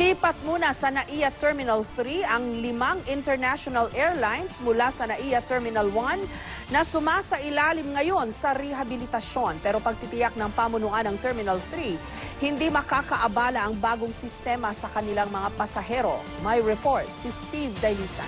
Lilipat muna sa NAIA Terminal 3 ang 5 international airlines mula sa NAIA Terminal 1 na sumasailalim ngayon sa rehabilitasyon. Pero pagtitiyak ng pamunuan ng Terminal 3, hindi makakaabala ang bagong sistema sa kanilang mga pasahero. May report si Steve Dailisan.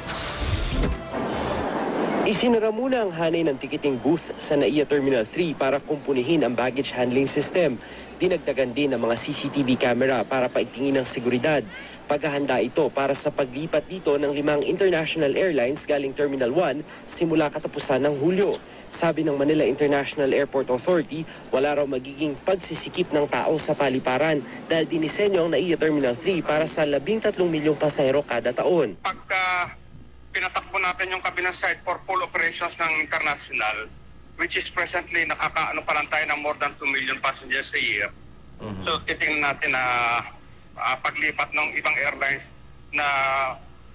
Isinara muna ang hanay ng ticketing booth sa NAIA Terminal 3 para kumpunihin ang baggage handling system. Dinagdagan din ang mga CCTV camera para paigtingin ang seguridad. Paghahanda ito para sa paglipat dito ng 5 international airlines galing Terminal 1 simula katapusan ng Hulyo. Sabi ng Manila International Airport Authority, wala raw magiging pagsisikip ng tao sa paliparan dahil dinisenyo ang NAIA Terminal 3 para sa 13 milyong pasahero kada taon. Pagka pinatakbo natin yung cabinet site for full operations ng international, which is presently nakakaano pa lang tayo ng more than 2 million passengers a year. So titingnan natin na paglipat ng ibang airlines na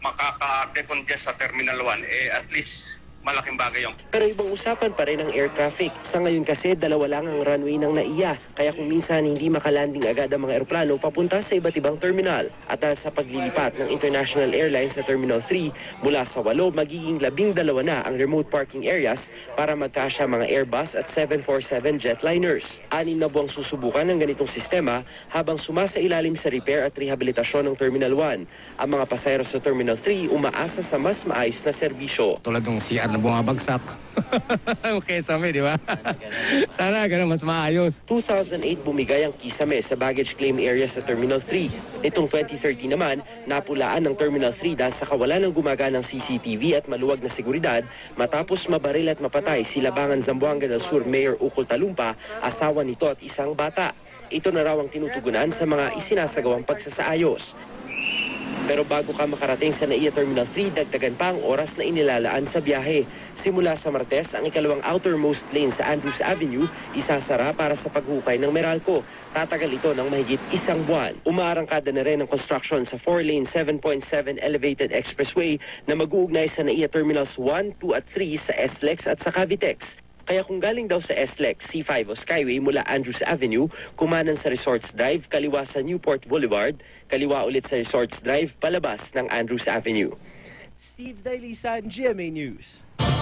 makaka-decongest sa Terminal 1, at least malaking bagay yung. Pero ibang usapan pa rin ang air traffic. Sa ngayon kasi, 2 lang ang runway ng NAIA. Kaya kung minsan hindi makalanding agad ang mga eroplano papunta sa iba't ibang terminal. At dahil sa paglilipat ng international airlines sa Terminal 3, mula sa 8, magiging 12 na ang remote parking areas para magkasya mga Airbus at 747 jetliners. 6 na buwang susubukan ng ganitong sistema habang sumasailalim sa repair at rehabilitasyon ng Terminal 1. Ang mga pasahero sa Terminal 3 umaasa sa mas maayos na serbisyo. Tulad ng CR na bumabagsak. Kisame, di ba? Sana ganun mas maayos. 2008 bumigay ang Kisame sa baggage claim area sa Terminal 3. Nitong 2013 naman, napulaan ng Terminal 3 dahil sa kawalan ng gumaganang CCTV at maluwag na seguridad matapos mabaril at mapatay si Labangan Zamboanga del Sur Mayor Ukol Talumpa, asawa nito at isang bata. Ito na raw ang tinutugunan sa mga isinasagawang pagsasaayos. Pero bago ka makarating sa NAIA Terminal 3, dagdagan pa ang oras na inilalaan sa biyahe. Simula sa Martes, ang ikalawang outermost lane sa Andrews Avenue isasara para sa paghukay ng Meralco. Tatagal ito ng mahigit 1 buwan. Umaarangkada na rin ang construction sa 4-lane 7.7 elevated expressway na mag-uugnay sa NAIA Terminals 1, 2 at 3 sa SLEX at sa Cavitex. Kaya kung galing daw sa SLEX, C5 o Skyway mula Andrews Avenue, kumanan sa Resorts Drive, kaliwa sa Newport Boulevard, kaliwa ulit sa Resorts Drive, palabas ng Andrews Avenue. Steve Dailisan, GMA News.